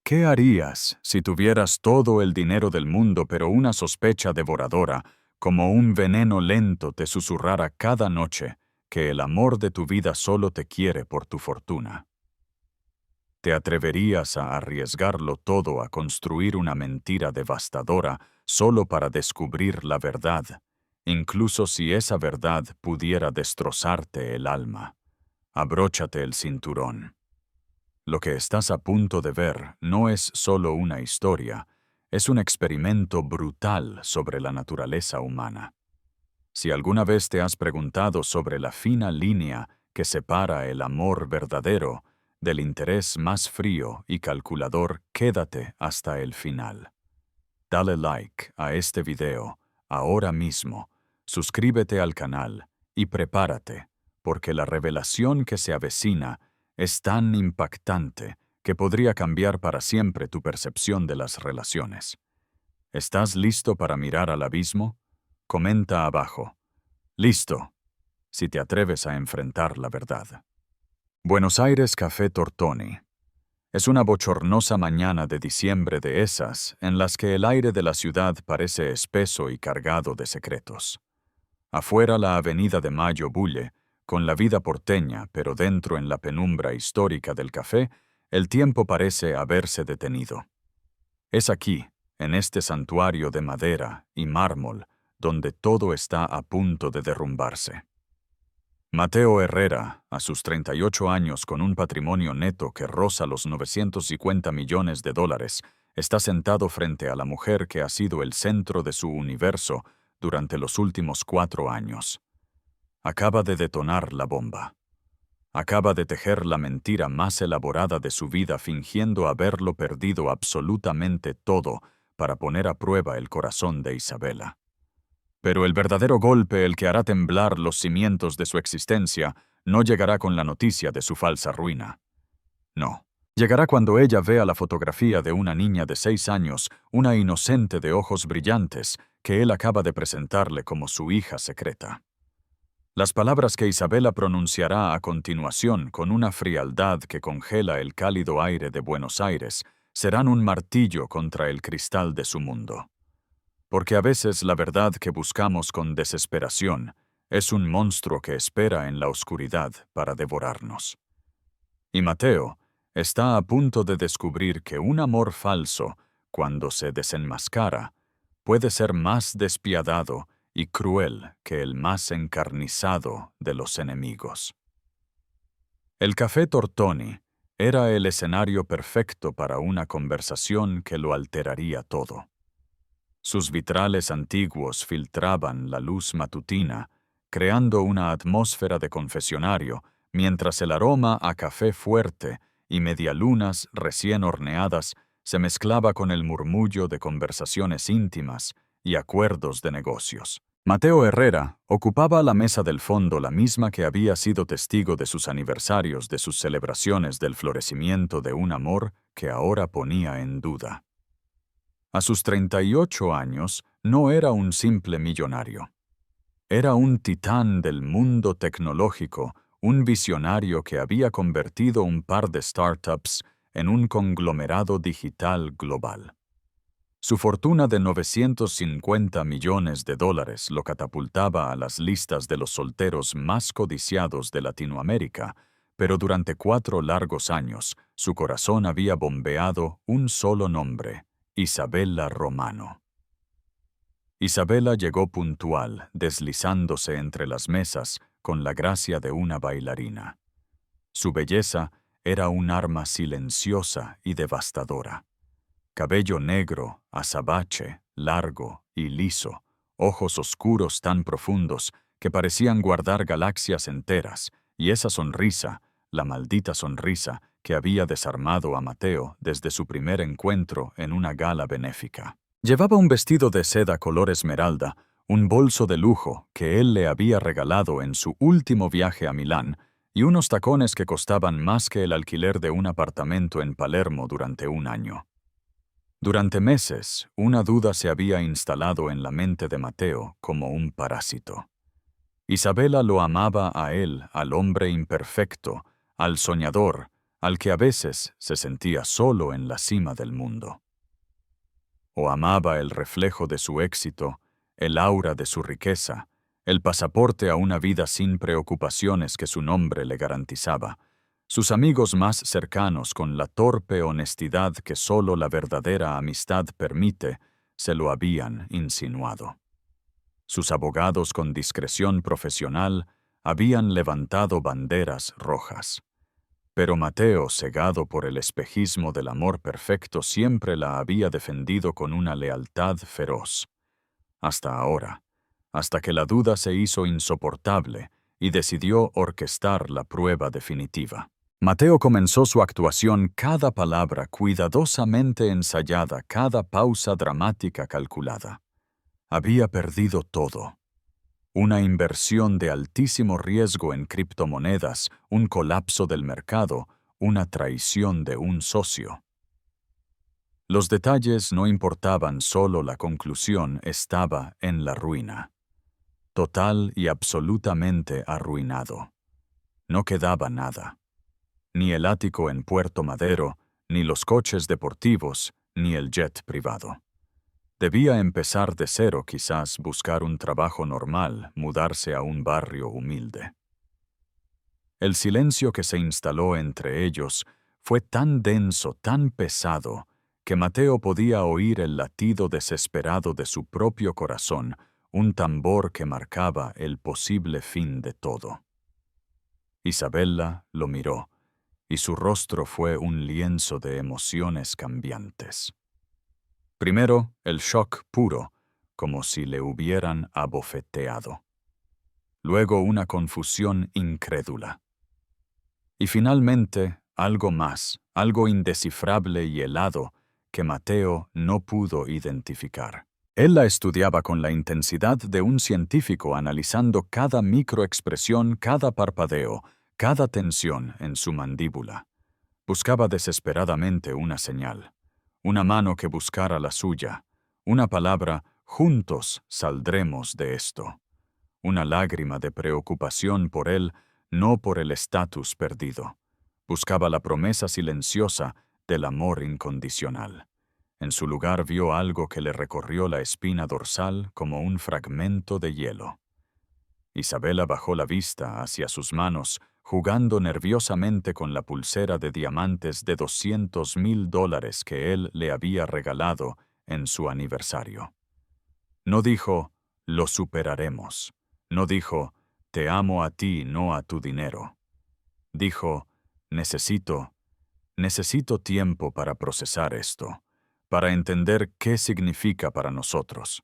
¿Qué harías si tuvieras todo el dinero del mundo pero una sospecha devoradora, como un veneno lento te susurrara cada noche que el amor de tu vida solo te quiere por tu fortuna? ¿Te atreverías a arriesgarlo todo a construir una mentira devastadora solo para descubrir la verdad, incluso si esa verdad pudiera destrozarte el alma? Abróchate el cinturón. Lo que estás a punto de ver no es solo una historia, es un experimento brutal sobre la naturaleza humana. Si alguna vez te has preguntado sobre la fina línea que separa el amor verdadero del interés más frío y calculador, quédate hasta el final. Dale like a este video ahora mismo, suscríbete al canal y prepárate, porque la revelación que se avecina es tan impactante que podría cambiar para siempre tu percepción de las relaciones. ¿Estás listo para mirar al abismo? Comenta abajo. Listo, si te atreves a enfrentar la verdad. Buenos Aires Café Tortoni. Es una bochornosa mañana de diciembre de esas en las que el aire de la ciudad parece espeso y cargado de secretos. Afuera la avenida de Mayo bulle, con la vida porteña, pero dentro en la penumbra histórica del café, el tiempo parece haberse detenido. Es aquí, en este santuario de madera y mármol, donde todo está a punto de derrumbarse. Mateo Herrera, a sus 38 años con un patrimonio neto que roza los 950 millones de dólares, está sentado frente a la mujer que ha sido el centro de su universo durante los últimos 4 años. Acaba de detonar la bomba. Acaba de tejer la mentira más elaborada de su vida fingiendo haberlo perdido absolutamente todo para poner a prueba el corazón de Isabela. Pero el verdadero golpe, el que hará temblar los cimientos de su existencia, no llegará con la noticia de su falsa ruina. No. Llegará cuando ella vea la fotografía de una niña de 6 años, una inocente de ojos brillantes, que él acaba de presentarle como su hija secreta. Las palabras que Isabela pronunciará a continuación con una frialdad que congela el cálido aire de Buenos Aires serán un martillo contra el cristal de su mundo. Porque a veces la verdad que buscamos con desesperación es un monstruo que espera en la oscuridad para devorarnos. Y Mateo está a punto de descubrir que un amor falso, cuando se desenmascara, puede ser más despiadado y cruel que el más encarnizado de los enemigos. El Café Tortoni era el escenario perfecto para una conversación que lo alteraría todo. Sus vitrales antiguos filtraban la luz matutina, creando una atmósfera de confesionario, mientras el aroma a café fuerte y medialunas recién horneadas se mezclaba con el murmullo de conversaciones íntimas y acuerdos de negocios. Mateo Herrera ocupaba la mesa del fondo, la misma que había sido testigo de sus aniversarios, de sus celebraciones del florecimiento de un amor que ahora ponía en duda. A sus 38 años no era un simple millonario. Era un titán del mundo tecnológico, un visionario que había convertido un par de startups en un conglomerado digital global. Su fortuna de 950 millones de dólares lo catapultaba a las listas de los solteros más codiciados de Latinoamérica, pero durante 4 largos años su corazón había bombeado un solo nombre: Isabela Romano. Isabela llegó puntual, deslizándose entre las mesas con la gracia de una bailarina. Su belleza era un arma silenciosa y devastadora. Cabello negro, azabache, largo y liso, ojos oscuros tan profundos que parecían guardar galaxias enteras, y esa sonrisa, la maldita sonrisa que había desarmado a Mateo desde su primer encuentro en una gala benéfica. Llevaba un vestido de seda color esmeralda, un bolso de lujo que él le había regalado en su último viaje a Milán y unos tacones que costaban más que el alquiler de un apartamento en Palermo durante un año. Durante meses, una duda se había instalado en la mente de Mateo como un parásito. Isabela lo amaba a él, al hombre imperfecto, al soñador, al que a veces se sentía solo en la cima del mundo. O amaba el reflejo de su éxito, el aura de su riqueza, el pasaporte a una vida sin preocupaciones que su nombre le garantizaba, sus amigos más cercanos con la torpe honestidad que solo la verdadera amistad permite, se lo habían insinuado. Sus abogados con discreción profesional habían levantado banderas rojas. Pero Mateo, cegado por el espejismo del amor perfecto, siempre la había defendido con una lealtad feroz. Hasta ahora, hasta que la duda se hizo insoportable y decidió orquestar la prueba definitiva. Mateo comenzó su actuación, cada palabra cuidadosamente ensayada, cada pausa dramática calculada. Había perdido todo. Una inversión de altísimo riesgo en criptomonedas, un colapso del mercado, una traición de un socio. Los detalles no importaban, solo la conclusión estaba en la ruina. Total y absolutamente arruinado. No quedaba nada. Ni el ático en Puerto Madero, ni los coches deportivos, ni el jet privado. Debía empezar de cero, quizás buscar un trabajo normal, mudarse a un barrio humilde. El silencio que se instaló entre ellos fue tan denso, tan pesado, que Mateo podía oír el latido desesperado de su propio corazón, un tambor que marcaba el posible fin de todo. Isabella lo miró, y su rostro fue un lienzo de emociones cambiantes. Primero, el shock puro, como si le hubieran abofeteado. Luego una confusión incrédula. Y finalmente, algo más, algo indescifrable y helado que Mateo no pudo identificar. Él la estudiaba con la intensidad de un científico, analizando cada microexpresión, cada parpadeo, cada tensión en su mandíbula. Buscaba desesperadamente una señal. Una mano que buscara la suya, una palabra, juntos saldremos de esto. Una lágrima de preocupación por él, no por el estatus perdido. Buscaba la promesa silenciosa del amor incondicional. En su lugar vio algo que le recorrió la espina dorsal como un fragmento de hielo. Isabella bajó la vista hacia sus manos, jugando nerviosamente con la pulsera de diamantes de $200,000 que él le había regalado en su aniversario. No dijo, lo superaremos. No dijo, te amo a ti, no a tu dinero. Dijo, necesito tiempo para procesar esto, para entender qué significa para nosotros.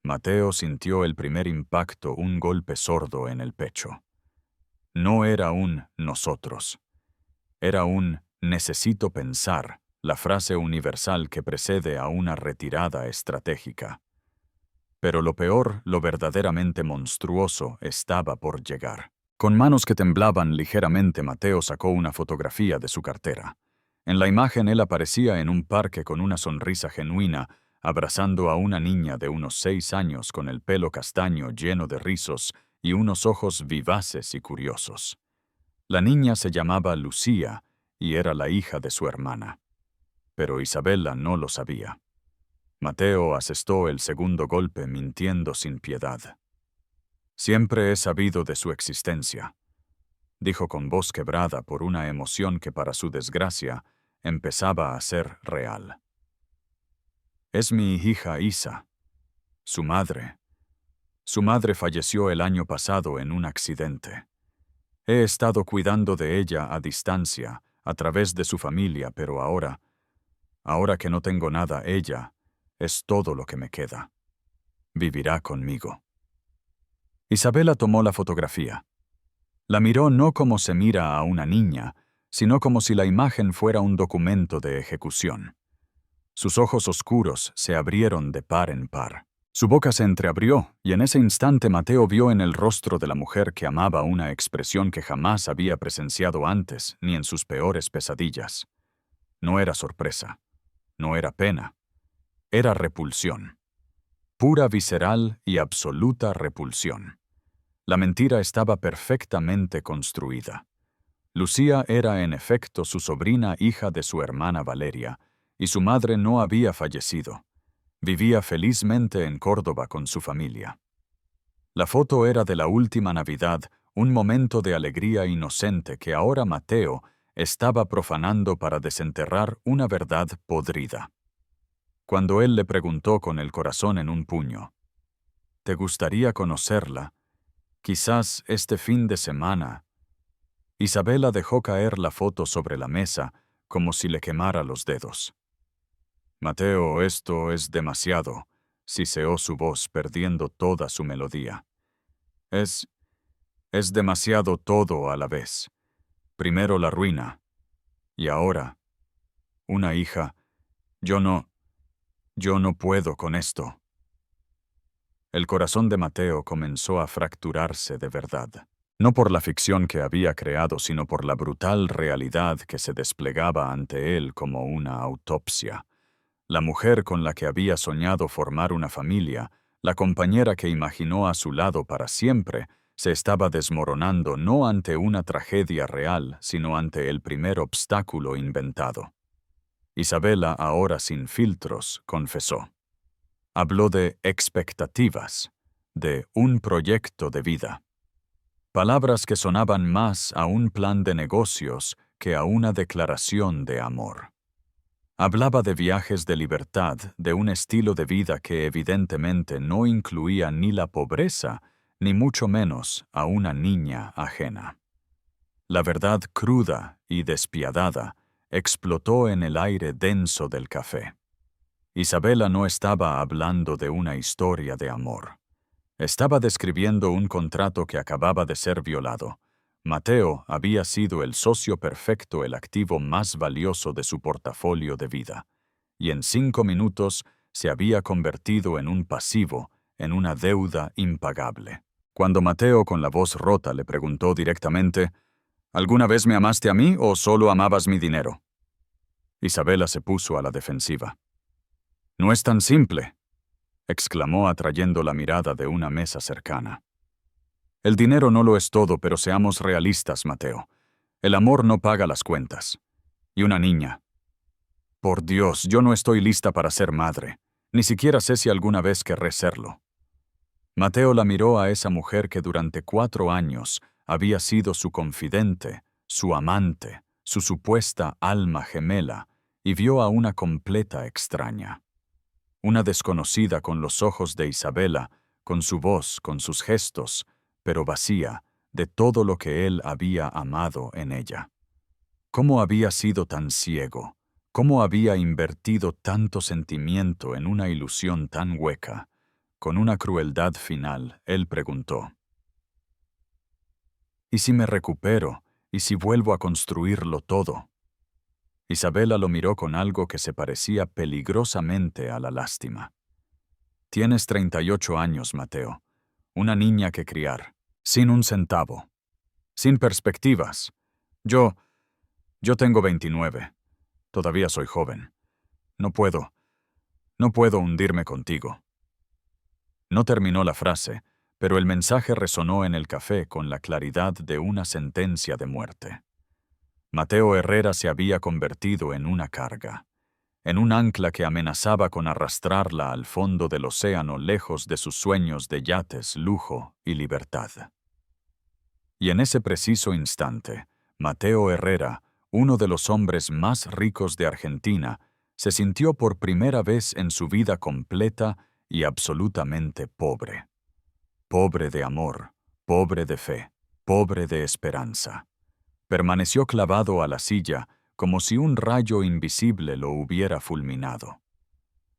Mateo sintió el primer impacto, un golpe sordo en el pecho. No era un nosotros. Era un necesito pensar, la frase universal que precede a una retirada estratégica. Pero lo peor, lo verdaderamente monstruoso, estaba por llegar. Con manos que temblaban ligeramente, Mateo sacó una fotografía de su cartera. En la imagen él aparecía en un parque con una sonrisa genuina, abrazando a una niña de unos 6 años con el pelo castaño lleno de rizos y unos ojos vivaces y curiosos. La niña se llamaba Lucía y era la hija de su hermana. Pero Isabella no lo sabía. Mateo asestó el segundo golpe mintiendo sin piedad. Siempre he sabido de su existencia, dijo con voz quebrada por una emoción que para su desgracia empezaba a ser real. Es mi hija Isa, su madre. Su madre falleció el año pasado en un accidente. He estado cuidando de ella a distancia, a través de su familia, pero ahora que no tengo nada, ella es todo lo que me queda. Vivirá conmigo. Isabella tomó la fotografía. La miró no como se mira a una niña, sino como si la imagen fuera un documento de ejecución. Sus ojos oscuros se abrieron de par en par. Su boca se entreabrió, y en ese instante Mateo vio en el rostro de la mujer que amaba una expresión que jamás había presenciado antes, ni en sus peores pesadillas. No era sorpresa, no era pena, era repulsión. Pura, visceral y absoluta repulsión. La mentira estaba perfectamente construida. Lucía era en efecto su sobrina hija de su hermana Valeria, y su madre no había fallecido. Vivía felizmente en Córdoba con su familia. La foto era de la última Navidad, un momento de alegría inocente que ahora Mateo estaba profanando para desenterrar una verdad podrida. Cuando él le preguntó con el corazón en un puño, ¿te gustaría conocerla? Quizás este fin de semana. Isabela dejó caer la foto sobre la mesa como si le quemara los dedos. Mateo, esto es demasiado, siseó su voz perdiendo toda su melodía. Es demasiado todo a la vez. Primero la ruina, y ahora, una hija. Yo no puedo con esto. El corazón de Mateo comenzó a fracturarse de verdad. No por la ficción que había creado, sino por la brutal realidad que se desplegaba ante él como una autopsia. La mujer con la que había soñado formar una familia, la compañera que imaginó a su lado para siempre, se estaba desmoronando no ante una tragedia real, sino ante el primer obstáculo inventado. Isabela, ahora sin filtros, confesó. Habló de expectativas, de un proyecto de vida. Palabras que sonaban más a un plan de negocios que a una declaración de amor. Hablaba de viajes de libertad, de un estilo de vida que evidentemente no incluía ni la pobreza, ni mucho menos a una niña ajena. La verdad cruda y despiadada explotó en el aire denso del café. Isabela no estaba hablando de una historia de amor. Estaba describiendo un contrato que acababa de ser violado. Mateo había sido el socio perfecto, el activo más valioso de su portafolio de vida, y en 5 minutos se había convertido en un pasivo, en una deuda impagable. Cuando Mateo, con la voz rota, le preguntó directamente, ¿alguna vez me amaste a mí o solo amabas mi dinero? Isabela se puso a la defensiva. No es tan simple, exclamó atrayendo la mirada de una mesa cercana. El dinero no lo es todo, pero seamos realistas, Mateo. El amor no paga las cuentas. Y una niña. Por Dios, yo no estoy lista para ser madre. Ni siquiera sé si alguna vez querré serlo. Mateo la miró a esa mujer que durante 4 años había sido su confidente, su amante, su supuesta alma gemela, y vio a una completa extraña. Una desconocida con los ojos de Isabela, con su voz, con sus gestos, pero vacía de todo lo que él había amado en ella. ¿Cómo había sido tan ciego? ¿Cómo había invertido tanto sentimiento en una ilusión tan hueca? Con una crueldad final, él preguntó. ¿Y si me recupero? ¿Y si vuelvo a construirlo todo? Isabela lo miró con algo que se parecía peligrosamente a la lástima. Tienes 38 años, Mateo. Una niña que criar. Sin un centavo. Sin perspectivas. Yo tengo 29. Todavía soy joven. No puedo hundirme contigo. No terminó la frase, pero el mensaje resonó en el café con la claridad de una sentencia de muerte. Mateo Herrera se había convertido en una carga, en un ancla que amenazaba con arrastrarla al fondo del océano lejos de sus sueños de yates, lujo y libertad. Y en ese preciso instante, Mateo Herrera, uno de los hombres más ricos de Argentina, se sintió por primera vez en su vida completa y absolutamente pobre. Pobre de amor, pobre de fe, pobre de esperanza. Permaneció clavado a la silla como si un rayo invisible lo hubiera fulminado.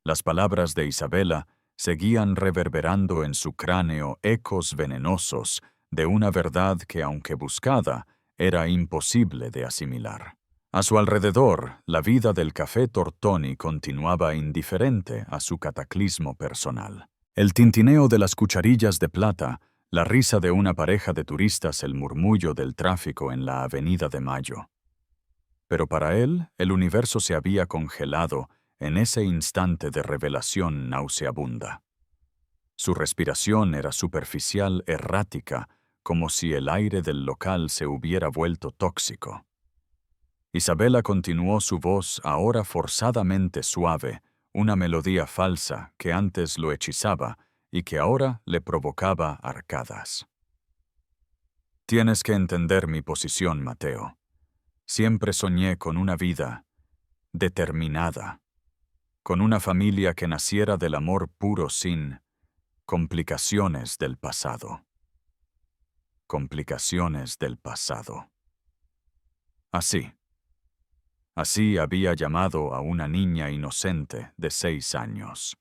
Las palabras de Isabela seguían reverberando en su cráneo ecos venenosos de una verdad que, aunque buscada, era imposible de asimilar. A su alrededor, la vida del café Tortoni continuaba indiferente a su cataclismo personal. El tintineo de las cucharillas de plata, la risa de una pareja de turistas, el murmullo del tráfico en la Avenida de Mayo. Pero para él, el universo se había congelado en ese instante de revelación nauseabunda. Su respiración era superficial, errática, como si el aire del local se hubiera vuelto tóxico. Isabela continuó su voz ahora forzadamente suave, una melodía falsa que antes lo hechizaba y que ahora le provocaba arcadas. Tienes que entender mi posición, Mateo. Siempre soñé con una vida determinada, con una familia que naciera del amor puro sin complicaciones del pasado. Complicaciones del pasado. Así había llamado a una niña inocente de 6 años.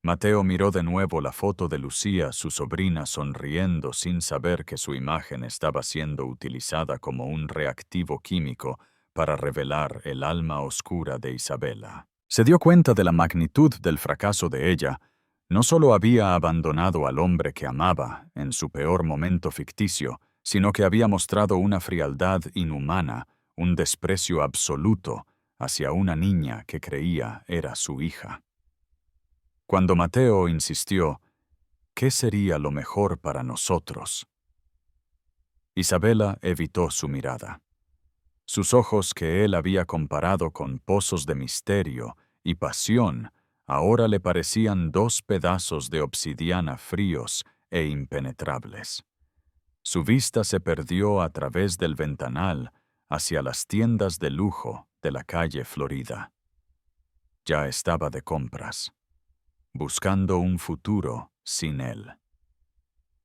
Mateo miró de nuevo la foto de Lucía, su sobrina, sonriendo sin saber que su imagen estaba siendo utilizada como un reactivo químico para revelar el alma oscura de Isabela. Se dio cuenta de la magnitud del fracaso de ella. No solo había abandonado al hombre que amaba en su peor momento ficticio, sino que había mostrado una frialdad inhumana, un desprecio absoluto hacia una niña que creía era su hija. Cuando Mateo insistió, ¿qué sería lo mejor para nosotros? Isabela evitó su mirada. Sus ojos, que él había comparado con pozos de misterio y pasión, ahora le parecían 2 pedazos de obsidiana fríos e impenetrables. Su vista se perdió a través del ventanal hacia las tiendas de lujo de la calle Florida. Ya estaba de compras, buscando un futuro sin él.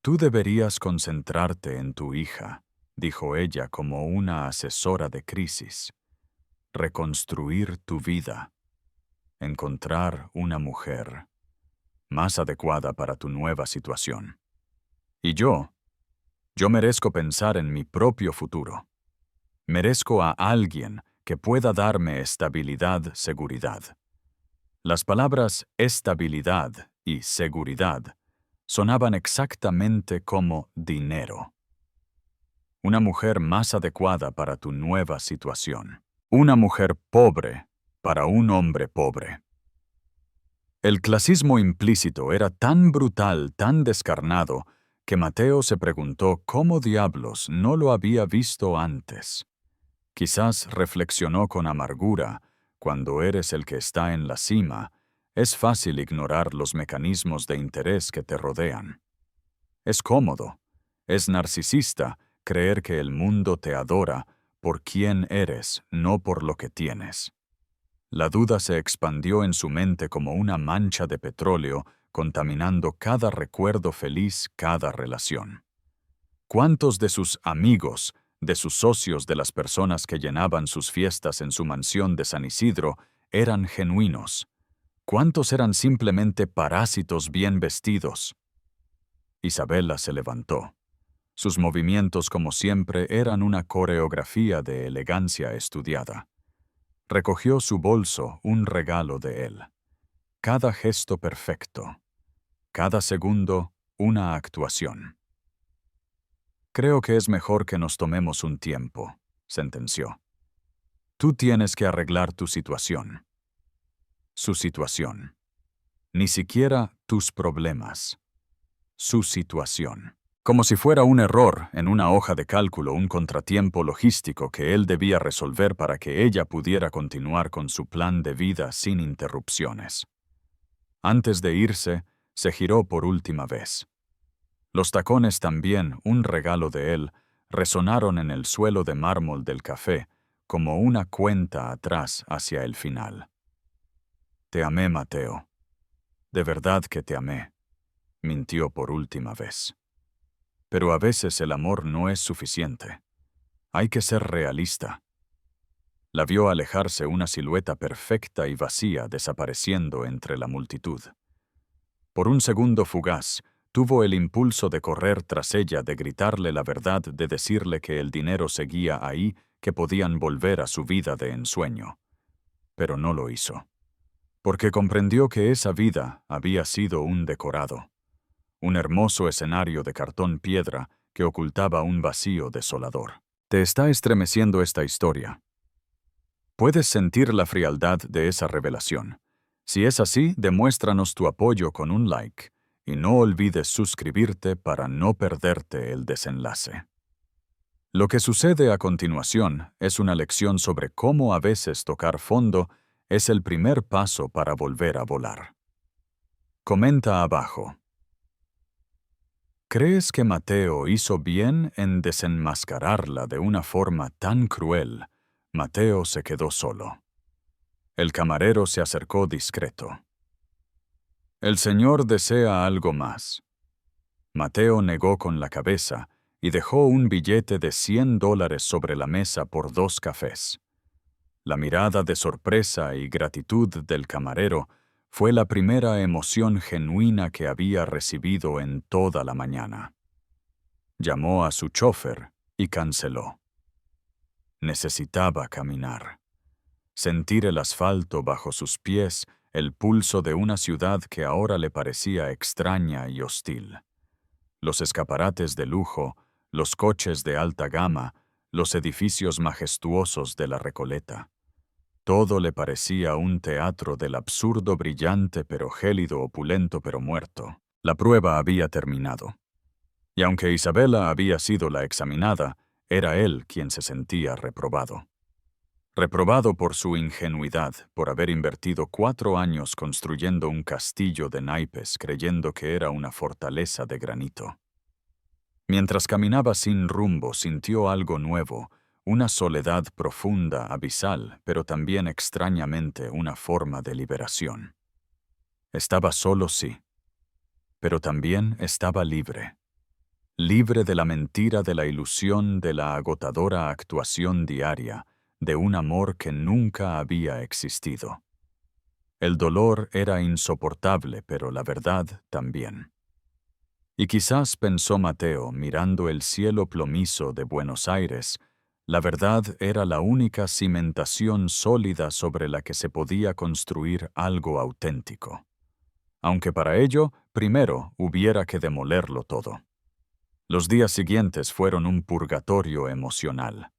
Tú deberías concentrarte en tu hija, dijo ella como una asesora de crisis. Reconstruir tu vida. Encontrar una mujer más adecuada para tu nueva situación. Y yo merezco pensar en mi propio futuro. Merezco a alguien que pueda darme estabilidad, seguridad. Las palabras estabilidad y seguridad sonaban exactamente como dinero. Una mujer más adecuada para tu nueva situación. Una mujer pobre para un hombre pobre. El clasismo implícito era tan brutal, tan descarnado, que Mateo se preguntó cómo diablos no lo había visto antes. Quizás reflexionó con amargura: cuando eres el que está en la cima, es fácil ignorar los mecanismos de interés que te rodean. Es cómodo, es narcisista creer que el mundo te adora por quien eres, no por lo que tienes. La duda se expandió en su mente como una mancha de petróleo, contaminando cada recuerdo feliz, cada relación. ¿Cuántos de sus amigos, de sus socios, de las personas que llenaban sus fiestas en su mansión de San Isidro, eran genuinos? ¿Cuántos eran simplemente parásitos bien vestidos? Isabela se levantó. Sus movimientos, como siempre, eran una coreografía de elegancia estudiada. Recogió su bolso, un regalo de él. Cada gesto perfecto. Cada segundo, una actuación. Creo que es mejor que nos tomemos un tiempo, sentenció. Tú tienes que arreglar tu situación. Su situación. Ni siquiera tus problemas. Su situación. Como si fuera un error en una hoja de cálculo, un contratiempo logístico que él debía resolver para que ella pudiera continuar con su plan de vida sin interrupciones. Antes de irse, se giró por última vez. Los tacones, también un regalo de él, resonaron en el suelo de mármol del café como una cuenta atrás hacia el final. Te amé, Mateo. De verdad que te amé, mintió por última vez. Pero a veces el amor no es suficiente. Hay que ser realista. La vio alejarse, una silueta perfecta y vacía, desapareciendo entre la multitud. Por un segundo fugaz, tuvo el impulso de correr tras ella, de gritarle la verdad, de decirle que el dinero seguía ahí, que podían volver a su vida de ensueño. Pero no lo hizo. Porque comprendió que esa vida había sido un decorado. Un hermoso escenario de cartón piedra que ocultaba un vacío desolador. Te está estremeciendo esta historia. Puedes sentir la frialdad de esa revelación. Si es así, demuéstranos tu apoyo con un like y no olvides suscribirte para no perderte el desenlace. Lo que sucede a continuación es una lección sobre cómo a veces tocar fondo es el primer paso para volver a volar. Comenta abajo. ¿Crees que Mateo hizo bien en desenmascararla de una forma tan cruel? Mateo se quedó solo. El camarero se acercó discreto. El Señor desea algo más. Mateo negó con la cabeza y dejó un billete de $100 sobre la mesa por 2 cafés. La mirada de sorpresa y gratitud del camarero fue la primera emoción genuina que había recibido en toda la mañana. Llamó a su chofer y canceló. Necesitaba caminar. Sentir el asfalto bajo sus pies, el pulso de una ciudad que ahora le parecía extraña y hostil. Los escaparates de lujo, los coches de alta gama, los edificios majestuosos de la Recoleta. Todo le parecía un teatro del absurdo brillante pero gélido, opulento pero muerto. La prueba había terminado. Y aunque Isabela había sido la examinada, era él quien se sentía reprobado. Reprobado por su ingenuidad, por haber invertido 4 años construyendo un castillo de naipes creyendo que era una fortaleza de granito. Mientras caminaba sin rumbo, sintió algo nuevo, una soledad profunda, abisal, pero también extrañamente una forma de liberación. Estaba solo, sí, pero también estaba libre. Libre de la mentira, de la ilusión, de la agotadora actuación diaria, de un amor que nunca había existido. El dolor era insoportable, pero la verdad también. Y quizás, pensó Mateo, mirando el cielo plomizo de Buenos Aires, la verdad era la única cimentación sólida sobre la que se podía construir algo auténtico. Aunque para ello, primero hubiera que demolerlo todo. Los días siguientes fueron un purgatorio emocional.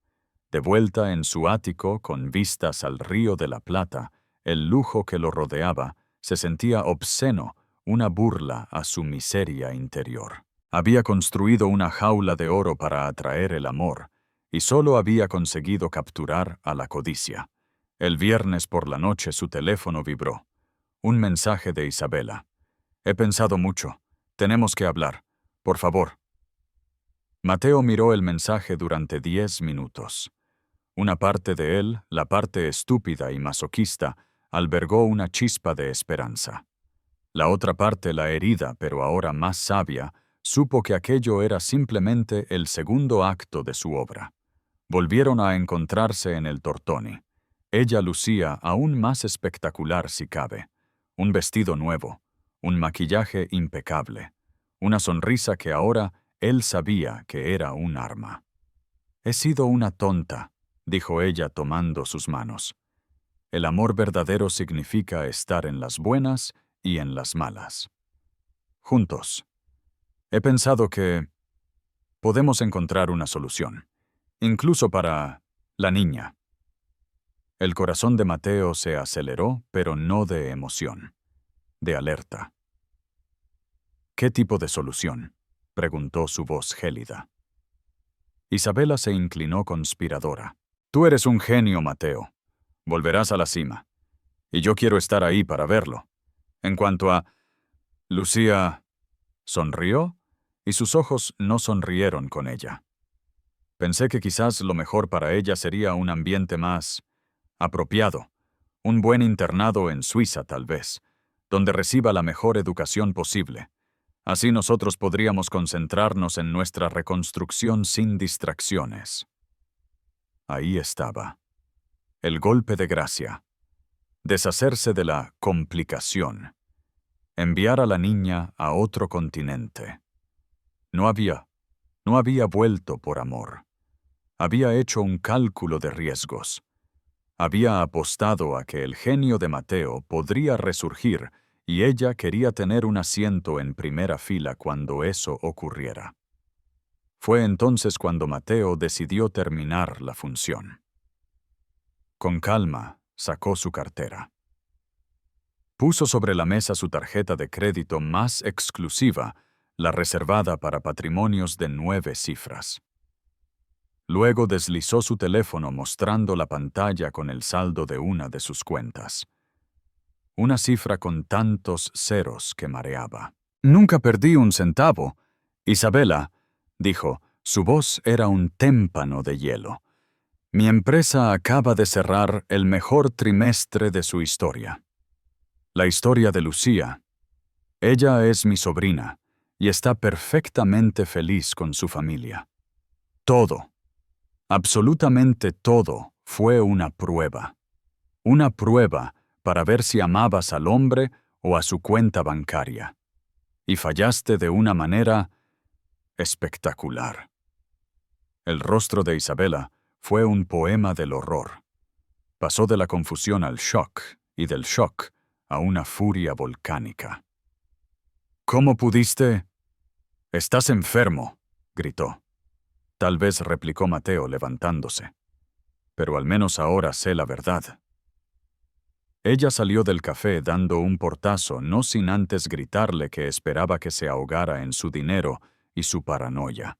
De vuelta en su ático, con vistas al Río de la Plata, el lujo que lo rodeaba se sentía obsceno, una burla a su miseria interior. Había construido una jaula de oro para atraer el amor, y solo había conseguido capturar a la codicia. El viernes por la noche su teléfono vibró. Un mensaje de Isabela. He pensado mucho. Tenemos que hablar. Por favor. Mateo miró el mensaje durante 10 minutos. Una parte de él, la parte estúpida y masoquista, albergó una chispa de esperanza. La otra parte, la herida, pero ahora más sabia, supo que aquello era simplemente el segundo acto de su obra. Volvieron a encontrarse en el Tortoni. Ella lucía aún más espectacular si cabe. Un vestido nuevo, un maquillaje impecable, una sonrisa que ahora él sabía que era un arma. «He sido una tonta», dijo ella tomando sus manos. El amor verdadero significa estar en las buenas y en las malas. Juntos. He pensado que podemos encontrar una solución, incluso para la niña. El corazón de Mateo se aceleró, pero no de emoción, de alerta. ¿Qué tipo de solución?, preguntó su voz gélida. Isabela se inclinó conspiradora. Tú eres un genio, Mateo. Volverás a la cima. Y yo quiero estar ahí para verlo. En cuanto a... Lucía sonrió y sus ojos no sonrieron con ella. Pensé que quizás lo mejor para ella sería un ambiente más apropiado, un buen internado en Suiza tal vez, donde reciba la mejor educación posible. Así nosotros podríamos concentrarnos en nuestra reconstrucción sin distracciones. Ahí estaba. El golpe de gracia. Deshacerse de la complicación. Enviar a la niña a otro continente. No había vuelto por amor. Había hecho un cálculo de riesgos. Había apostado a que el genio de Mateo podría resurgir y ella quería tener un asiento en primera fila cuando eso ocurriera. Fue entonces cuando Mateo decidió terminar la función. Con calma, sacó su cartera. Puso sobre la mesa su tarjeta de crédito más exclusiva, la reservada para patrimonios de 9 cifras. Luego deslizó su teléfono mostrando la pantalla con el saldo de una de sus cuentas. Una cifra con tantos ceros que mareaba. «Nunca perdí un centavo. Isabela», dijo, su voz era un témpano de hielo. «Mi empresa acaba de cerrar el mejor trimestre de su historia. La historia de Lucía. Ella es mi sobrina y está perfectamente feliz con su familia. Todo, absolutamente todo, fue una prueba. Una prueba para ver si amabas al hombre o a su cuenta bancaria. Y fallaste de una manera espectacular». El rostro de Isabela fue un poema del horror. Pasó de la confusión al shock y del shock a una furia volcánica. «¿Cómo pudiste?» «Estás enfermo», gritó. Tal vez replicó Mateo levantándose. «Pero al menos ahora sé la verdad». Ella salió del café dando un portazo, no sin antes gritarle que esperaba que se ahogara en su dinero y su paranoia.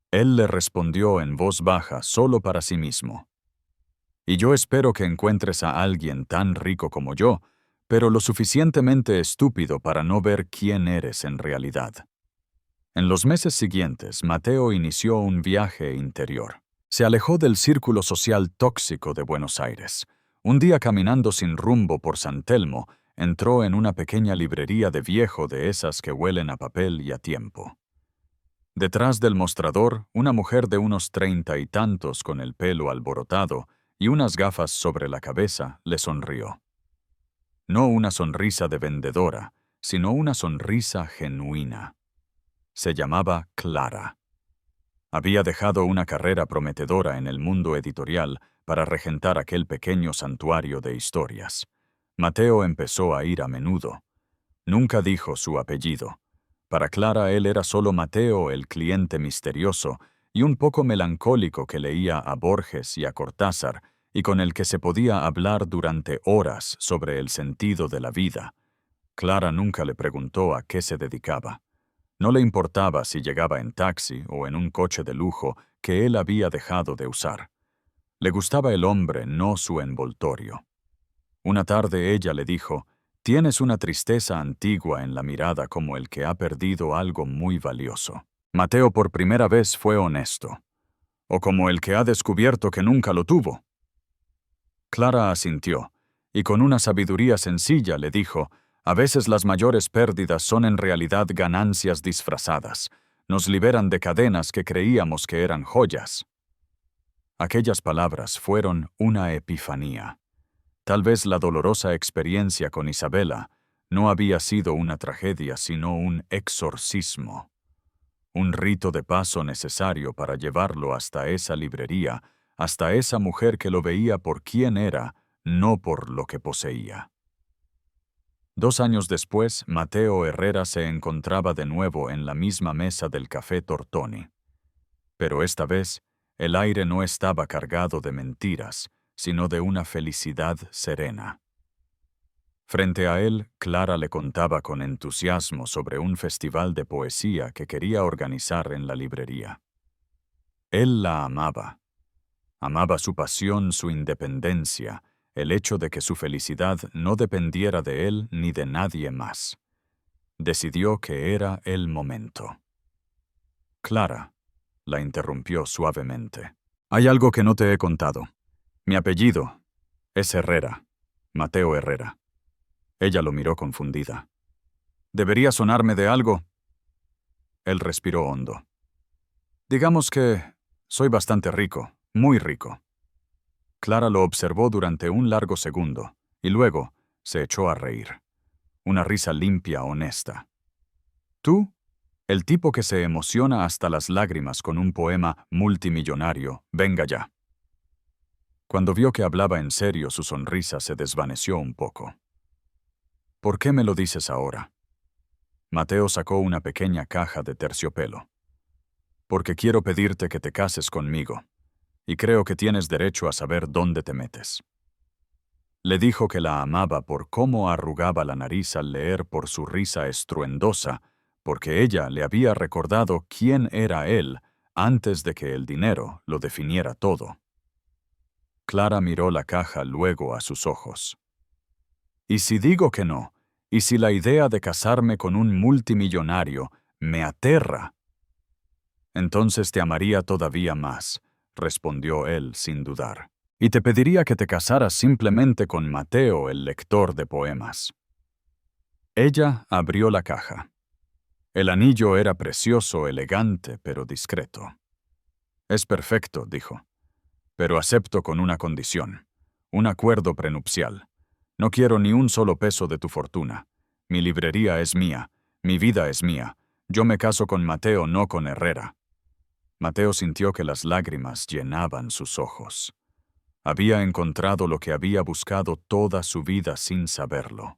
Él le respondió en voz baja, solo para sí mismo. «Y yo espero que encuentres a alguien tan rico como yo, pero lo suficientemente estúpido para no ver quién eres en realidad». En los meses siguientes, Mateo inició un viaje interior. Se alejó del círculo social tóxico de Buenos Aires. Un día, caminando sin rumbo por San Telmo, entró en una pequeña librería de viejo de esas que huelen a papel y a tiempo. Detrás del mostrador, una mujer de unos 30 y tantos con el pelo alborotado y unas gafas sobre la cabeza le sonrió. No una sonrisa de vendedora, sino una sonrisa genuina. Se llamaba Clara. Había dejado una carrera prometedora en el mundo editorial para regentar aquel pequeño santuario de historias. Mateo empezó a ir a menudo. Nunca dijo su apellido. Para Clara él era solo Mateo, el cliente misterioso y un poco melancólico que leía a Borges y a Cortázar y con el que se podía hablar durante horas sobre el sentido de la vida. Clara nunca le preguntó a qué se dedicaba. No le importaba si llegaba en taxi o en un coche de lujo que él había dejado de usar. Le gustaba el hombre, no su envoltorio. Una tarde ella le dijo: «Tienes una tristeza antigua en la mirada como el que ha perdido algo muy valioso». Mateo por primera vez fue honesto. «O como el que ha descubierto que nunca lo tuvo». Clara asintió, y con una sabiduría sencilla le dijo: «A veces las mayores pérdidas son en realidad ganancias disfrazadas. Nos liberan de cadenas que creíamos que eran joyas». Aquellas palabras fueron una epifanía. Tal vez la dolorosa experiencia con Isabela no había sido una tragedia, sino un exorcismo. Un rito de paso necesario para llevarlo hasta esa librería, hasta esa mujer que lo veía por quién era, no por lo que poseía. 2 años después, Mateo Herrera se encontraba de nuevo en la misma mesa del Café Tortoni. Pero esta vez, el aire no estaba cargado de mentiras, sino de una felicidad serena. Frente a él, Clara le contaba con entusiasmo sobre un festival de poesía que quería organizar en la librería. Él la amaba. Amaba su pasión, su independencia, el hecho de que su felicidad no dependiera de él ni de nadie más. Decidió que era el momento. «Clara», la interrumpió suavemente, «hay algo que no te he contado. Mi apellido es Herrera, Mateo Herrera». Ella lo miró confundida. «¿Debería sonarme de algo?» Él respiró hondo. «Digamos que soy bastante rico, muy rico». Clara lo observó durante un largo segundo, y luego se echó a reír. Una risa limpia, honesta. «¿Tú? El tipo que se emociona hasta las lágrimas con un poema multimillonario, venga ya». Cuando vio que hablaba en serio, su sonrisa se desvaneció un poco. «¿Por qué me lo dices ahora?» Mateo sacó una pequeña caja de terciopelo. «Porque quiero pedirte que te cases conmigo, y creo que tienes derecho a saber dónde te metes». Le dijo que la amaba por cómo arrugaba la nariz al leer, por su risa estruendosa, porque ella le había recordado quién era él antes de que el dinero lo definiera todo. Clara miró la caja luego a sus ojos. ¿Y si digo que no? ¿Y si la idea de casarme con un multimillonario me aterra? Entonces te amaría todavía más, respondió él sin dudar. Y te pediría que te casaras simplemente con Mateo, el lector de poemas. Ella abrió la caja. El anillo era precioso, elegante, pero discreto. Es perfecto, dijo, pero acepto con una condición, un acuerdo prenupcial. No quiero ni un solo peso de tu fortuna. Mi librería es mía, mi vida es mía. Yo me caso con Mateo, no con Herrera. Mateo sintió que las lágrimas llenaban sus ojos. Había encontrado lo que había buscado toda su vida sin saberlo.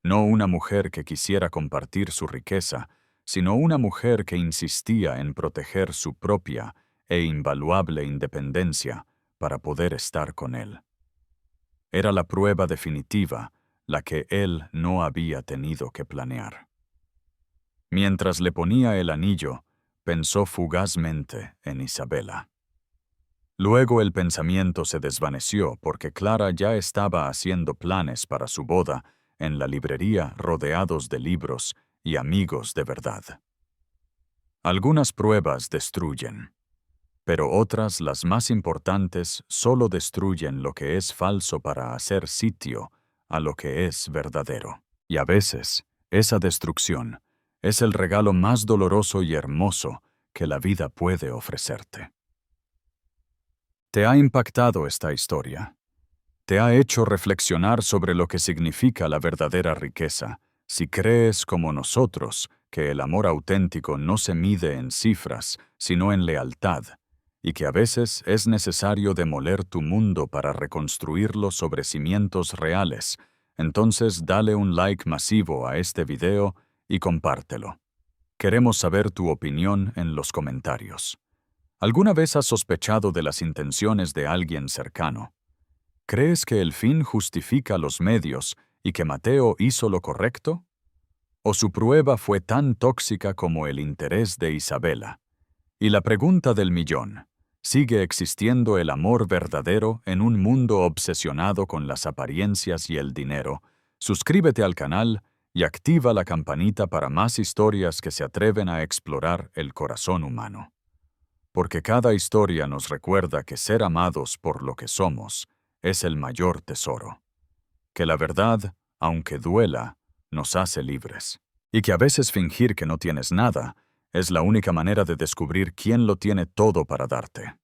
No una mujer que quisiera compartir su riqueza, sino una mujer que insistía en proteger su propia e invaluable independencia para poder estar con él. Era la prueba definitiva, la que él no había tenido que planear. Mientras le ponía el anillo, pensó fugazmente en Isabela. Luego el pensamiento se desvaneció porque Clara ya estaba haciendo planes para su boda en la librería, rodeados de libros y amigos de verdad. Algunas pruebas destruyen, pero otras, las más importantes, solo destruyen lo que es falso para hacer sitio a lo que es verdadero. Y a veces, esa destrucción es el regalo más doloroso y hermoso que la vida puede ofrecerte. ¿Te ha impactado esta historia? ¿Te ha hecho reflexionar sobre lo que significa la verdadera riqueza? Si crees, como nosotros, que el amor auténtico no se mide en cifras, sino en lealtad, y que a veces es necesario demoler tu mundo para reconstruirlo sobre cimientos reales, entonces dale un like masivo a este video y compártelo. Queremos saber tu opinión en los comentarios. ¿Alguna vez has sospechado de las intenciones de alguien cercano? ¿Crees que el fin justifica los medios y que Mateo hizo lo correcto? ¿O su prueba fue tan tóxica como el interés de Isabela? Y la pregunta del millón: ¿sigue existiendo el amor verdadero en un mundo obsesionado con las apariencias y el dinero? Suscríbete al canal y activa la campanita para más historias que se atreven a explorar el corazón humano. Porque cada historia nos recuerda que ser amados por lo que somos es el mayor tesoro. Que la verdad, aunque duela, nos hace libres. Y que a veces fingir que no tienes nada es la única manera de descubrir quién lo tiene todo para darte.